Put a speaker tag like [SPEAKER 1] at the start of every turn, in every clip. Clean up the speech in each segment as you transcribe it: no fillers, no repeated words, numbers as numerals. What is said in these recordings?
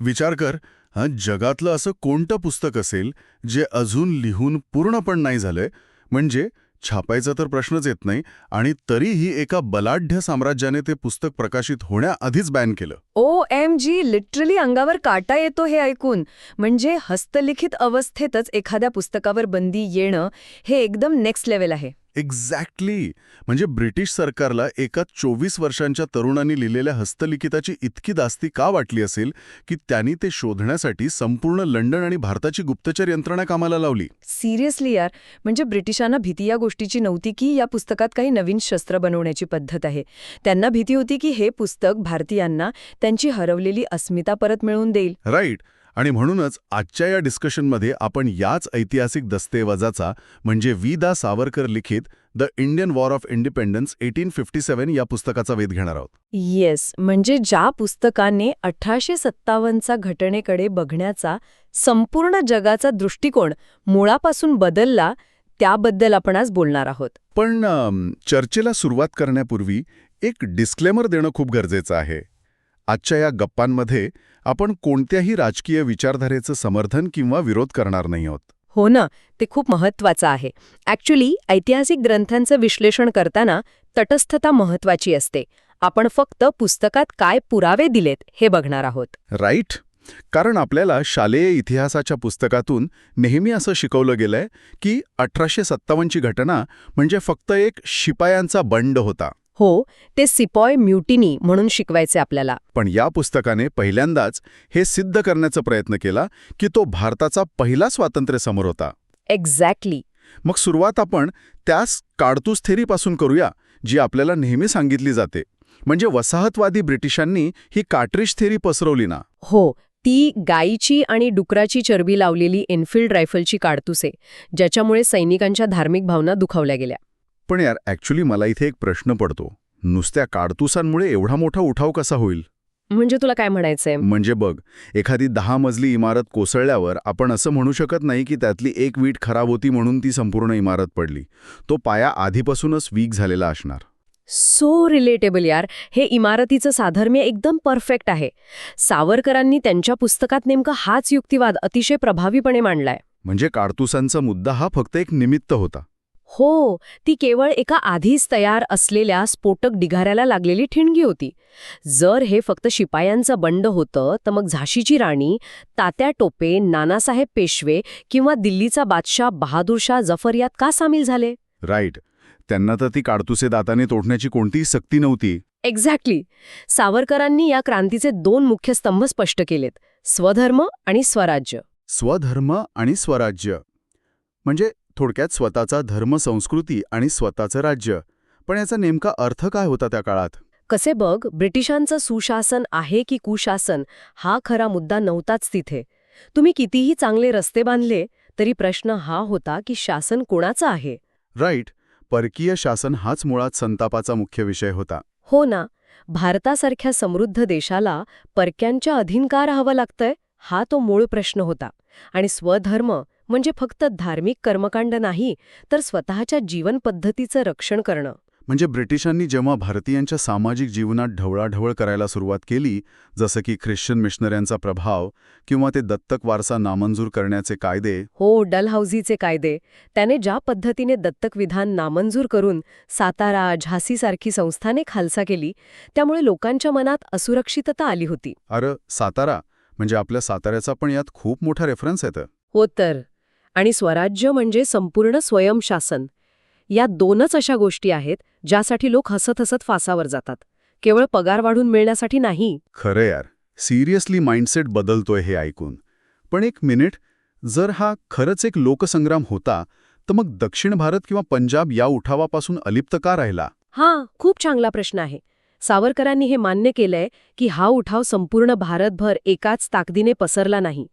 [SPEAKER 1] विचार कर, जगातलं असं कोणतं पुस्तक असेल जे अजून लिहून पूर्ण पण नाही झालंय, म्हणजे छापायचा तर प्रश्नच येत नाही, आणि तरीही एका बलाढ्य साम्राज्याने ते पुस्तक प्रकाशित होण्याआधीच बॅन केलं.
[SPEAKER 2] OMG, लिटरली अंगावर काटा येतो हे ऐकून. म्हणजे हस्तलिखित अवस्थेतच एखाद्या पुस्तकावर बंदी येणं हे एकदम नेक्स्ट लेव्हल आहे.
[SPEAKER 1] एक्झॅक्टली. म्हणजे ब्रिटिश सरकारला एका 24 वर्षांच्या तरुणाने लिहिलेल्या हस्तलिखिताची इतकी दास्ती का वाटली असेल की त्यांनी ते शोधण्यासाठी संपूर्ण लंडन आणि भारताची गुप्तचर यंत्रणा कामाला लावली.
[SPEAKER 2] सिरियसली यार, म्हणजे ब्रिटिशांना भीती या गोष्टीची नव्हती की या पुस्तकात काही नवीन शस्त्र बनवण्याची पद्धत आहे. त्यांना भीती होती की हे पुस्तक भारतीयांना त्यांची हरवलेली अस्मिता परत मिळवून देईल.
[SPEAKER 1] राईट. आणि म्हणूनच आजच्या या डिस्कशनमध्ये आपण याच ऐतिहासिक दस्तऐवजाचा म्हणजे वि. दा. सावरकर लिखित the Indian war of independence 1857 या पुस्तकाचा वेध घेणार आहोत.
[SPEAKER 2] येस, म्हणजे ज्या पुस्तकाने 1857चा घटनेकडे बघण्याचा संपूर्ण जगाचा दृष्टिकोन मुळापासून बदलला, त्याबद्दल आपण आज बोलणार आहोत.
[SPEAKER 1] पण चर्चेला सुरुवात करण्यापूर्वी एक डिस्क्लेमर देणं खूप गरजेचं आहे. आजच्या या गप्पांमध्ये आपण कोणत्याही राजकीय विचारधारेचं समर्थन किंवा विरोध करणार नाही आहोत.
[SPEAKER 2] हो ना, ते खूप महत्वाचं आहे. ॲक्च्युली ऐतिहासिक ग्रंथांचं विश्लेषण करताना तटस्थता महत्वाची असते. आपण फक्त पुस्तकात काय पुरावे दिलेत हे बघणार आहोत.
[SPEAKER 1] राईट. कारण आपल्याला शालेय इतिहासाच्या पुस्तकातून नेहमी असं शिकवलं गेलंय की 1857ची घटना म्हणजे फक्त एक शिपायांचा बंड होता.
[SPEAKER 2] हो, ते सिपॉय म्युटिनी म्हणून शिकवायचे आपल्याला.
[SPEAKER 1] पण या पुस्तकाने पहिल्यांदाच हे सिद्ध करण्याचा प्रयत्न केला की तो भारताचा पहिला स्वातंत्र्य समर होता.
[SPEAKER 2] एक्झॅक्टली.
[SPEAKER 1] मग सुरुवात आपण त्यास काडतूस थेरीपासून करूया, जी आपल्याला नेहमी सांगितली जाते. म्हणजे वसाहतवादी ब्रिटिशांनी ही कार्ट्रिज थेरी पसरवली ना.
[SPEAKER 2] हो, ती गायीची आणि डुकराची चरबी लावलेली एनफिल्ड रायफलची काडतुसे, ज्याच्यामुळे सैनिकांच्या धार्मिक भावना दुखावल्या गेल्या.
[SPEAKER 1] पण यार, ॲक्च्युली मला इथे एक प्रश्न पडतो. नुसत्या काडतुसांमुळे एवढा मोठा उठाव कसा होईल?
[SPEAKER 2] म्हणजे तुला काय म्हणायचंय?
[SPEAKER 1] म्हणजे बघ, एखादी 10 मजली इमारत कोसळल्यावर आपण असं म्हणू शकत नाही की त्यातली एक वीट खराब होती म्हणून ती संपूर्ण इमारत पडली. तो पाया आधीपासूनच वीक झालेला असणार.
[SPEAKER 2] सो रिलेटेबल यार. हे इमारतीचं साधर्म्य एकदम परफेक्ट आहे. सावरकरांनी त्यांच्या पुस्तकात नेमका हाच युक्तिवाद अतिशय प्रभावीपणे मांडलाय.
[SPEAKER 1] म्हणजे काडतुसांचा मुद्दा हा फक्त एक निमित्त होता.
[SPEAKER 2] हो, ती केवळ एका आधीच तयार असलेल्या स्फोटक ढिगाऱ्याला लागलेली ठिणगी होती. जर हे फक्त शिपायांचं बंड होतं तर मग झाशीची राणी, तात्या टोपे, नानासाहेब पेशवे किंवा दिल्लीचा बादशाह बहादूरशाह जफर यात का सामील झाले?
[SPEAKER 1] राईट. त्यांना तर ती काडतुसे दाताने तोडण्याची कोणतीही सक्ती नव्हती.
[SPEAKER 2] एक्झॅक्टली. सावरकरांनी या क्रांतीचे 2 मुख्य स्तंभ स्पष्ट केलेत: स्वधर्म आणि स्वराज्य.
[SPEAKER 1] स्वधर्म आणि स्वराज्य म्हणजे थोडक्यात स्वतःचा धर्म, संस्कृती आणि स्वतःचं राज्य. पण याचा नेमका अर्थ काय होता त्या काळात?
[SPEAKER 2] कसे बघ, ब्रिटिशांचं सुशासन आहे की कुशासन हा खरा मुद्दा नव्हताच तिथे. तुम्ही कितीही चांगले रस्ते बांधले तरी प्रश्न हा होता की शासन कोणाचं आहे.
[SPEAKER 1] राईट. परकीय शासन हाच मुळात संतापाचा मुख्य विषय होता.
[SPEAKER 2] हो ना. भारतासारख्या समृद्ध देशाला परक्यांच्या अधीन का राहावं लागतंय, हा तो मूळ प्रश्न होता. आणि स्वधर्म म्हणजे फक्त धार्मिक कर्मकांड नाही, तर स्वतःच्या जीवन पद्धतीचं रक्षण करणं.
[SPEAKER 1] म्हणजे ब्रिटिशांनी जेव्हा भारतीयांच्या सामाजिक जीवनात ढवळाढवळ करायला सुरुवात केली, जसं की ख्रिश्चन मिशनऱ्यांचा प्रभाव किंवा ते दत्तक वारसा नामंजूर करण्याचे कायदे.
[SPEAKER 2] हो, डलहौसीचे कायदे. त्याने ज्या पद्धतीने दत्तक विधान नामंजूर करून सातारा, झाशीसारखी संस्थाने खालसा केली, त्यामुळे लोकांच्या मनात असुरक्षितता आली होती.
[SPEAKER 1] अरे, सातारा म्हणजे आपल्या साताऱ्याचा पण यात खूप मोठा रेफरन्स येतं.
[SPEAKER 2] हो तर. आणि स्वराज्य म्हणजे संपूर्ण स्वयंशासन. या 2च अशा गोष्टी आहेत ज्यासाठी लोक हसत हसत फासावर जातात, केवळ पगार वाढून मिळण्यासाठी नाही.
[SPEAKER 1] खरं यार, सिरियसली माइंडसेट बदलतोय हे ऐकून. पण एक मिनिट, जर हा खरंच एक लोकसंग्राम होता तर मग दक्षिण भारत किंवा पंजाब या उठावापासून अलिप्त का राहिला?
[SPEAKER 2] हां, खूप चांगला प्रश्न आहे. सावरकरांनी हे मान्य केलंय की हा उठाव संपूर्ण भारतभर एकाच ताकदीने पसरला नाही.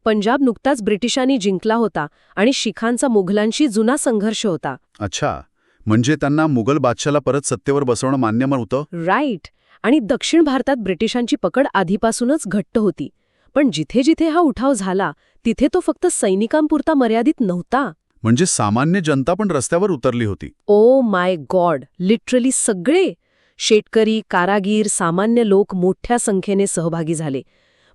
[SPEAKER 2] पंजाब नुकताच ब्रिटिशांनी जिंकला होता आणि शिखांचा मुघलांशी जुना संघर्ष होता.
[SPEAKER 1] अच्छा, म्हणजे त्यांना मुघल बादशाला परत सत्तेवर बसवणं मान्य नव्हतं?
[SPEAKER 2] राईट. आणि दक्षिण भारतात ब्रिटिशांची पकड आधीपासूनच घट्ट होती. पण जिथे जिथे हा उठाव झाला तिथे तो फक्त सैनिकांपुरता मर्यादित नव्हता.
[SPEAKER 1] म्हणजे सामान्य जनता पण रस्त्यावर उतरली होती.
[SPEAKER 2] ओ माय गॉड, लिटरली सगळे. शेतकरी, कारागीर, सामान्य लोक मोठ्या संख्येने सहभागी झाले.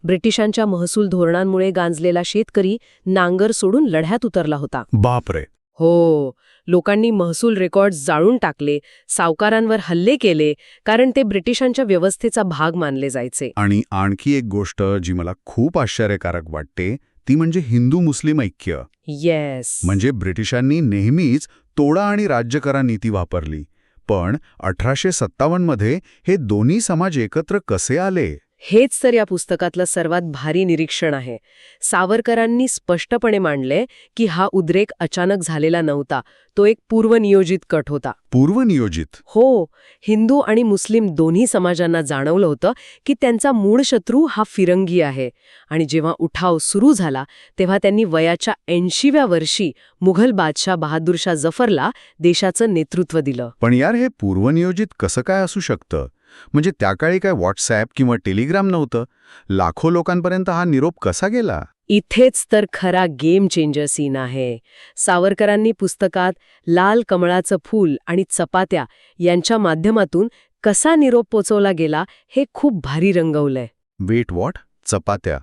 [SPEAKER 2] ब्रिटिशांच्या महसूल धोरणांमुळे गांजलेला शेतकरी नांगर सोडून लढ्यात उतरला होता.
[SPEAKER 1] बापरे.
[SPEAKER 2] हो, लोकांनी महसूल रेकॉर्ड्स जाळून टाकले, सावकारांवर हल्ले केले, कारण ते ब्रिटिशांच्या व्यवस्थेचा भाग मानले जायचे.
[SPEAKER 1] आणि आणखी एक गोष्ट जी मला खूप आश्चर्यकारक वाटते ती म्हणजे हिंदू मुस्लिम ऐक्य.
[SPEAKER 2] येस.
[SPEAKER 1] म्हणजे ब्रिटिशांनी नेहमीच तोडा आणि राज्य करा नीती वापरली, पण 1857 मध्ये हे दोन्ही समाज एकत्र कसे आले?
[SPEAKER 2] हेच तर या पुस्तकातलं सर्वात भारी निरीक्षण आहे. सावरकरांनी स्पष्टपणे मांडले की हा उद्रेक अचानक झालेला नव्हता, तो एक पूर्वनियोजित कट होता.
[SPEAKER 1] पूर्वनियोजित?
[SPEAKER 2] हो, हिंदू आणि मुस्लिम दोन्ही समाजांना जाणवलं होतं की त्यांचा मूळ शत्रू हा फिरंगी आहे, आणि जेव्हा उठाव सुरू झाला तेव्हा त्यांनी वयाच्या 80व्या वर्षी मुघल बादशाह बहादूरशाह जफरला देशाचं नेतृत्व दिलं.
[SPEAKER 1] पण यार, हे पूर्वनियोजित कसं काय असू शकतं? म्हणजे त्या काळी काय व्हॉट्सॲप किंवा टेलिग्राम नव्हतं? लाखो लोकांपर्यंत हा निरोप कसा गेला?
[SPEAKER 2] इथेच तर खरा गेम चेंजर सीन आहे. सावरकरांनी पुस्तकात लाल कमळाचं फूल आणि चपात्या यांच्या माध्यमातून कसा निरोप पोचवला गेला हे खूप भारी रंगवलंय.
[SPEAKER 1] Weight, what? चपात्या?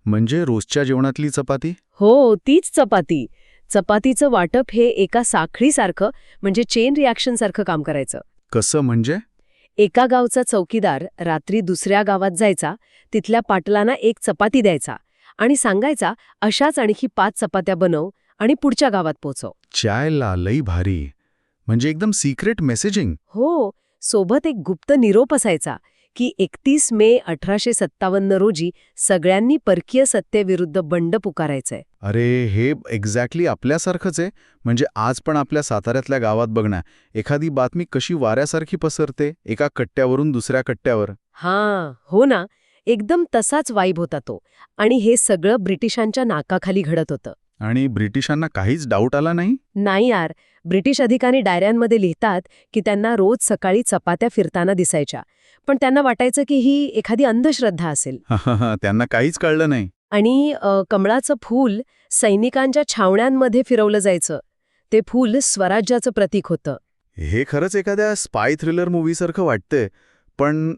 [SPEAKER 1] म्हणजे रोजच्या जेवणातली चपाती?
[SPEAKER 2] हो, तीच चपाती. चपातीचं वाटप हे एका साखळीसारखं, म्हणजे चेन रिॲक्शनसारखं काम करायचं.
[SPEAKER 1] कसं म्हणजे?
[SPEAKER 2] एका गावचा चौकीदार रात्री दुसऱ्या गावात जायचा, तिथल्या पाटलांना एक चपाती द्यायचा आणि सांगायचा, अशाच आणखी 5 चपात्या बनव आणि पुढच्या गावात पोचव.
[SPEAKER 1] चायला लई भारी. म्हणजे एकदम सिक्रेट मेसेजिंग.
[SPEAKER 2] हो, सोबत एक गुप्त निरोप असायचा की 31 मे 1857 रोजी सगळ्यांनी परकीय सत्तेविरुद्ध बंड पुकारायचंय.
[SPEAKER 1] अरे, हे एक्झॅक्टली आपल्यासारखंच आहे. म्हणजे आज पण आपल्या साताऱ्यातल्या गावात बघणं, एखादी बातमी कशी वाऱ्यासारखी पसरते एका कट्ट्यावरून दुसऱ्या कट्ट्यावर.
[SPEAKER 2] हां, हो ना, एकदम तसाच वाईब होता तो. आणि हे सगळं ब्रिटिशांच्या नाकाखाली घडत होतं.
[SPEAKER 1] आणि ब्रिटिशांना काहीच डाऊट आला नाही?
[SPEAKER 2] नाही यार, ब्रिटिश अधिकारी डायऱ्यांमध्ये लिहितात की त्यांना रोज सकाळी चपात्या फिरताना दिसायच्या, पण त्यांना वाटायचं की ही एखादी अंधश्रद्धा असेल.
[SPEAKER 1] त्यांना काहीच कळलं नाही.
[SPEAKER 2] आणि कमळाचं फूल सैनिकांच्या छावण्यांमध्ये फिरवलं जायचं. ते फूल स्वराज्याचं प्रतीक होतं.
[SPEAKER 1] हे खरंच एखाद्या स्पाय थ्रिलर मूव्हीसारखं वाटतंय. पण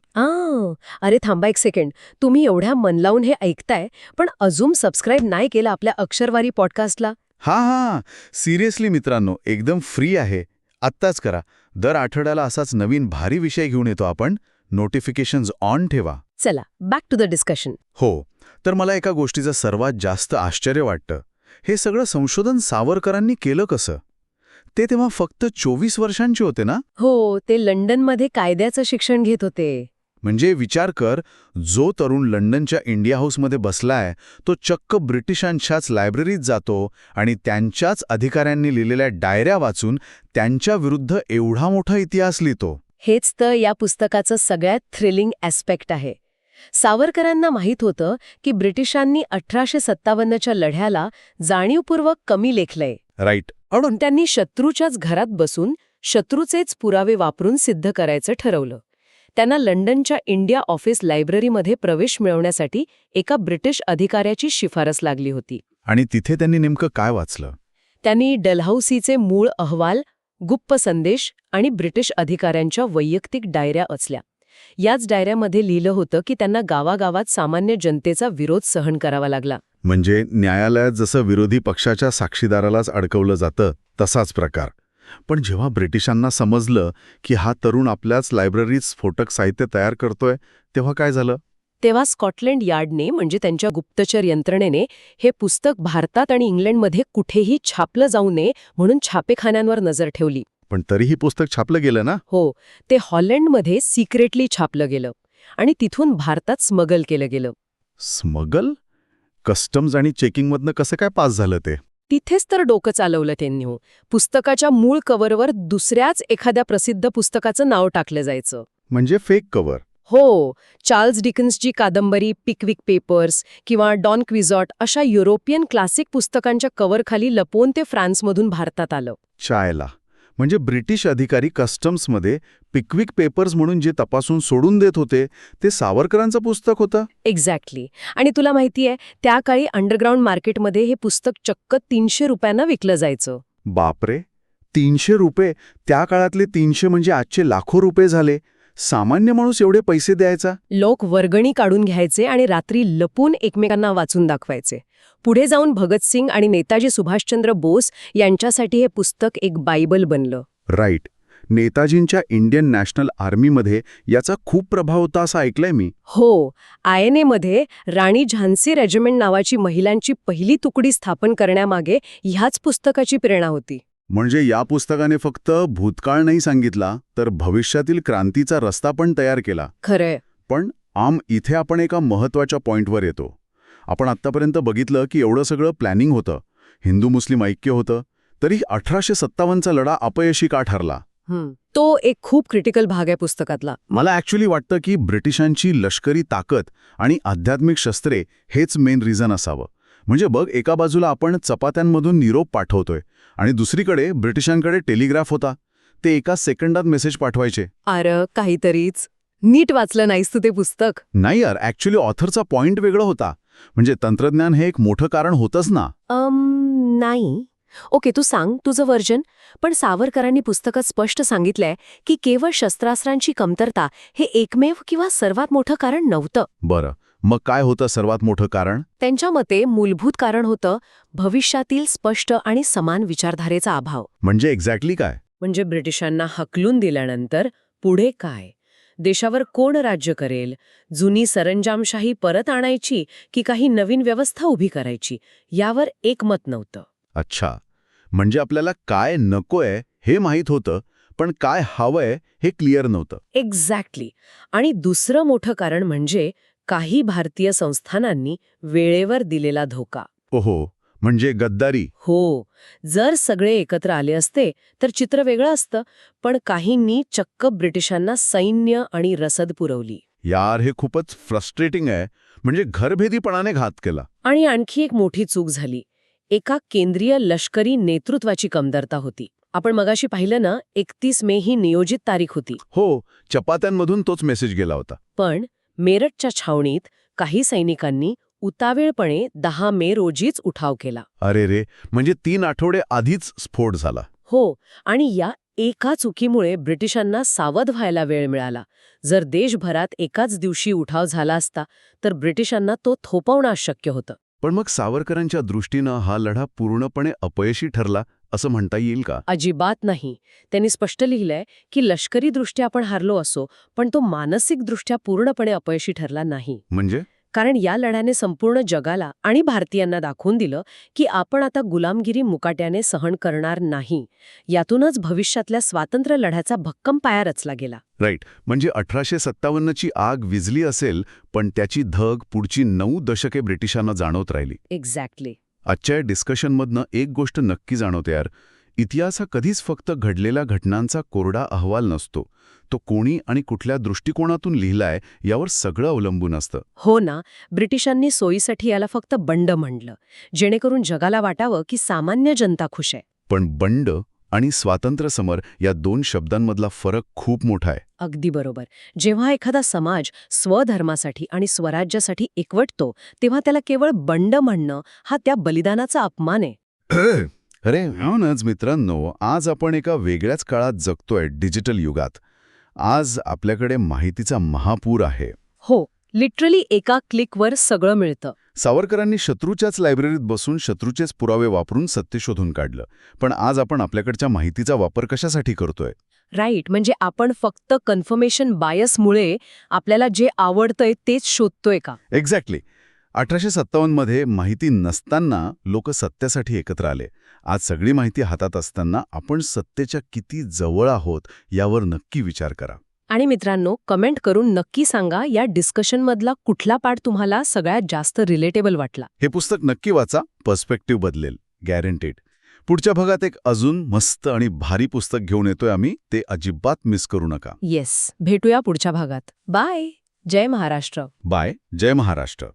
[SPEAKER 2] अरे थांबा एक सेकंड, तुम्ही एवढ्या मन लावून हे ऐकताय, पण अजून सबस्क्राईब नाही केलं आपल्या अक्षरवारी पॉडकास्टला?
[SPEAKER 1] हां, सिरियसली मित्रांनो, एकदम फ्री आहे. आत्ताच करा. दर आठवड्याला असाच नवीन भारी विषय घेऊन येतो आपण. नोटिफिकेशन्स ऑन ठेवा.
[SPEAKER 2] चला, बॅक टू द डिस्कशन.
[SPEAKER 1] हो, तर मला एका गोष्टीचं सर्वात जास्त आश्चर्य वाटतं. हे सगळं संशोधन सावरकरांनी केलं कसं? ते तेव्हा फक्त 24 वर्षांचे होते ना?
[SPEAKER 2] हो, ते लंडनमध्ये कायद्याचं शिक्षण घेत होते.
[SPEAKER 1] म्हणजे विचार कर, जो तरुण लंडनच्या इंडिया हाऊसमध्ये बसलाय तो चक्क ब्रिटिशांच्याच लायब्ररीत जातो आणि त्यांच्याच अधिकाऱ्यांनी लिहिलेल्या डायऱ्या वाचून त्यांच्या विरुद्ध एवढा मोठा इतिहास लिहितो.
[SPEAKER 2] हेच तर या पुस्तकाचं सगळ्यात थ्रिलिंग ॲस्पेक्ट आहे. सावरकरांना माहीत होतं की ब्रिटिशांनी 1857च्या लढ्याला जाणीवपूर्वक कमी लेखलंय.
[SPEAKER 1] राईट.
[SPEAKER 2] म्हणून त्यांनी शत्रूच्याच घरात बसून शत्रूचेच पुरावे वापरून सिद्ध करायचं ठरवलं. त्यांना लंडनच्या इंडिया ऑफिस लायब्ररीमध्ये प्रवेश मिळवण्यासाठी एका ब्रिटिश अधिकाऱ्याची शिफारस लागली होती.
[SPEAKER 1] आणि तिथे त्यांनी नेमकं काय वाचलं?
[SPEAKER 2] त्यांनी डलहौसीचे मूळ अहवाल, गुप्त संदेश आणि ब्रिटिश अधिकाऱ्यांच्या वैयक्तिक डायऱ्या वाचल्या. याच डायऱ्यामध्ये लिहिलं होतं की त्यांना गावागावात सामान्य जनतेचा विरोध सहन करावा लागला.
[SPEAKER 1] म्हणजे न्यायालयात जसं विरोधी पक्षाच्या साक्षीदारालाच अडकवलं जातं तसाच प्रकार. पण जेव्हा ब्रिटिशांना समजलं की हा तरुण आपल्याच लायब्ररीत स्फोटक साहित्य तयार करतोय, तेव्हा काय झालं?
[SPEAKER 2] तेव्हा स्कॉटलंड यार्डने, म्हणजे त्यांच्या गुप्तचर यंत्रणेने, हे पुस्तक भारतात आणि इंग्लंडमध्ये कुठेही छापलं जाऊ नये म्हणून छापेखान्यांवर नजर ठेवली.
[SPEAKER 1] पण तरीही पुस्तक छापलं गेलं ना?
[SPEAKER 2] हो, ते हॉलंडमध्ये सिक्रेटली छापलं गेलं आणि तिथून भारतात स्मगल केलं गेलं.
[SPEAKER 1] स्मगल? कस्टम्स आणि चेकिंगमधनं कसं काय पास झालं ते?
[SPEAKER 2] तिथेच तर डोकं चालवलं त्यांनी. पुस्तकाच्या मूळ कव्हरवर दुसऱ्याच एखाद्या प्रसिद्ध पुस्तकाचं नाव टाकलं जायचं.
[SPEAKER 1] म्हणजे फेक कव्हर?
[SPEAKER 2] हो, चार्ल्स डिकन्सची कादंबरी पिकविक पेपर्स किंवा डॉन क्विझॉट अशा युरोपियन क्लासिक पुस्तकांच्या कव्हरखाली लपवून ते फ्रान्समधून भारतात आलं.
[SPEAKER 1] चायला. म्हणजे ब्रिटिश अधिकारी कस्टम्समध्ये पिकविक पेपर्स म्हणून जे तपासून सोडून देत होते ते सावरकरांचं पुस्तक होतं?
[SPEAKER 2] एक्झॅक्टली. आणि तुला माहितीये, त्या काळी अंडरग्राऊंड मार्केटमध्ये हे पुस्तक चक्क 300 रुपयांना विकलं जायचं.
[SPEAKER 1] बापरे, 300 रुपये? त्या काळातले 300 म्हणजे आजचे लाखो रुपये झाले. सामान्य माणूस एवढे पैसे द्यायचा?
[SPEAKER 2] लोक वर्गणी काढून घ्यायचे आणि रात्री लपून एकमेकांना वाचून दाखवायचे. पुढे जाऊन भगतसिंग आणि नेताजी सुभाषचंद्र बोस यांच्यासाठी हे पुस्तक एक बायबल बनलं.
[SPEAKER 1] राईट. नेताजींच्या इंडियन नॅशनल आर्मीमध्ये याचा खूप प्रभाव होता असं ऐकलंय मी.
[SPEAKER 2] हो, INA-मध्ये राणी झान्सी रेजिमेंट नावाची महिलांची पहिली तुकडी स्थापन करण्यामागे ह्याच पुस्तकाची प्रेरणा होती.
[SPEAKER 1] म्हणजे या पुस्तकाने फक्त भूतकाळ नाही सांगितला, तर भविष्यातील क्रांतीचा रस्ता पण तयार केला.
[SPEAKER 2] खरंय.
[SPEAKER 1] पण इथे आपण एका महत्वाच्या पॉइंटवर येतो. आपण आत्तापर्यंत बघितलं की एवढं सगळं प्लॅनिंग होतं, हिंदू मुस्लिम ऐक्य होतं, तरी 1857चा लढा अपयशी का ठरला?
[SPEAKER 2] तो एक खूप क्रिटिकल भाग आहे पुस्तकातला.
[SPEAKER 1] मला ॲक्च्युली वाटतं की ब्रिटिशांची लष्करी ताकद आणि आध्यात्मिक शस्त्रे हेच मेन रिझन असावं. म्हणजे बघ, एका बाजूला आपण चपात्यांमधून निरोप पाठवतोय आणि दुसरीकडे ब्रिटिशांकडे टेलिग्राफ होता. ते एका सेकंदात मेसेज पाठवायचे.
[SPEAKER 2] अरे काहीतरीच. नीट वाचलं नाहीस तू ते पुस्तक?
[SPEAKER 1] नाही यार, ॲक्च्युली ऑथरचा पॉइंट वेगळा होता. म्हणजे तंत्रज्ञान हे एक मोठं कारण होतंच ना.
[SPEAKER 2] नाही. ओके, तू सांग तुझं व्हर्जन. पण सावरकरांनी पुस्तकात स्पष्ट सांगितलंय की केवळ शस्त्रास्त्रांची कमतरता हे एकमेव किंवा सर्वात मोठं कारण नव्हतं.
[SPEAKER 1] बरं, मग काय होतं सर्वात मोठं कारण?
[SPEAKER 2] त्यांच्या मते मूलभूत कारण होतं भविष्यातील स्पष्ट आणि समान विचारधारेचा अभाव.
[SPEAKER 1] म्हणजे एक्झॅक्टली काय?
[SPEAKER 2] म्हणजे ब्रिटिशांना हकलून दिल्यानंतर पुढे काय? देशावर कोण राज्य करेल? जुनी सरंजामशाही परत आणायची की काही नवीन व्यवस्था उभी करायची? यावर एकमत नव्हतं.
[SPEAKER 1] अच्छा, म्हणजे आपल्याला काय नकोय हे माहीत होतं, पण काय हवंय हे क्लिअर नव्हतं.
[SPEAKER 2] एक्झॅक्टली. आणि दुसरं मोठं कारण म्हणजे काही भारतीय संस्थानांनी वेळेवर दिलेला धोका.
[SPEAKER 1] ओहो, म्हणजे गद्दारी.
[SPEAKER 2] हो, जर सगळे एकत्र आले असते तर चित्र वेगळं असतं, पण काहींनी चक्क ब्रिटिशांना सैन्य आणि रसद पुरवली.
[SPEAKER 1] यार, हे खूपच फ्रस्ट्रेटिंग आहे. म्हणजे घरभेदीपणाने घात केला.
[SPEAKER 2] आणि आणखी एक मोठी चूक झाली. एका केंद्रीय लष्करी नेतृत्वाची कमतरता होती. आपण मगाशी पाहिलं ना, 31 मे ही नियोजित तारीख होती.
[SPEAKER 1] हो, चपात्यांमधून तोच मेसेज गेला होता.
[SPEAKER 2] पण मेरठच्या छावणीत काही सैनिकांनी उतावीळपणे 10 मे रोजीच उठाव केला.
[SPEAKER 1] अरे रे, म्हणजे 3 आठवडे आधीच स्फोट झाला.
[SPEAKER 2] हो, आणि या एका चुकीमुळे ब्रिटिशांना सावध व्हायला वेळ मिळाला. जर देशभरात एकाच दिवशी उठाव झाला असता तर ब्रिटिशांना तो थोपवणं अशक्य होतं.
[SPEAKER 1] पण मग सावरकरांच्या दृष्टीनं हा लढा पूर्णपणे अपयशी ठरला असं म्हणता येईल का?
[SPEAKER 2] अजिबात नाही. त्यांनी स्पष्ट लिहिलंय की लष्करीदृष्ट्या आपण हारलो असो, पण तो मानसिकदृष्ट्या पूर्णपणे अपयशी ठरला नाही.
[SPEAKER 1] म्हणजे?
[SPEAKER 2] कारण या लढ्याने संपूर्ण जगाला आणि भारतीयांना दाखवून दिलं की आपण आता गुलामगिरी मुकाट्याने सहन करणार नाही. यातूनच भविष्यातल्या स्वातंत्र्य लढ्याचा भक्कम पाया रचला गेला.
[SPEAKER 1] राईट. म्हणजे 1857ची आग विझली असेल, पण त्याची धग पुढची 9 दशके ब्रिटिशांना जाणवत राहिली.
[SPEAKER 2] एक्झॅक्टली.
[SPEAKER 1] आजच्या या डिस्कशनमधनं एक गोष्ट नक्की जाणवते यार. इतिहास हा कधीच फक्त घडलेल्या घटनांचा कोरडा अहवाल नसतो. तो कोणी आणि कुठल्या दृष्टिकोनातून लिहिलाय यावर सगळं अवलंबून असतं.
[SPEAKER 2] हो ना. ब्रिटिशांनी सोयीसाठी याला फक्त बंड म्हणलं, जेणेकरून जगाला वाटावं की सामान्य जनता खुश आहे.
[SPEAKER 1] पण बंड आणि स्वातंत्र्यसमर या 2 शब्दांमधला फरक खूप मोठा आहे.
[SPEAKER 2] अगदी बरोबर. जेव्हा एखादा समाज स्वधर्मासाठी आणि स्वराज्यासाठी एकवटतो तेव्हा त्याला केवळ बंड म्हणणं हा त्या बलिदानाचा अपमान आहे.
[SPEAKER 1] अरे म्हणूनच मित्रांनो, आज आपण एका वेगळ्याच काळात जगतोय, डिजिटल युगात. आज आपल्याकडे माहितीचा महापूर आहे.
[SPEAKER 2] हो, लिटरली एका क्लिकवर सगळं मिळतं.
[SPEAKER 1] सावरकरांनी शत्रूच्याच लायब्ररीत बसून शत्रूचेच पुरावे वापरून सत्य शोधून काढलं. पण आज आपण आपल्याकडच्या माहितीचा वापर कशासाठी करतोय?
[SPEAKER 2] राईट. म्हणजे आपण फक्त कन्फर्मेशन बायसमुळे आपल्याला जे आवडतंय तेच शोधतोय का?
[SPEAKER 1] एक्झॅक्टली. 1857मध्ये माहिती नसताना लोक सत्यासाठी एकत्र आले. आज सगळी माहिती हातात असताना आपण सत्तेच्या किती जवळ आहोत यावर नक्की विचार करा.
[SPEAKER 2] आणि मित्रांनो, कमेंट करून नक्की सांगा या डिस्कशनमधला कुठला पार्ट तुम्हाला सगळ्यात जास्त रिलेटेबल वाटला.
[SPEAKER 1] हे पुस्तक नक्की वाचा, पर्स्पेक्टिव्ह बदलेल, गॅरंटेड. पुढच्या भागात एक अजून मस्त आणि भारी पुस्तक घेऊन येतोय आम्ही, ते अजिबात मिस करू नका.
[SPEAKER 2] येस, भेटूया पुढच्या भागात. बाय. जय महाराष्ट्र.
[SPEAKER 1] बाय. जय महाराष्ट्र.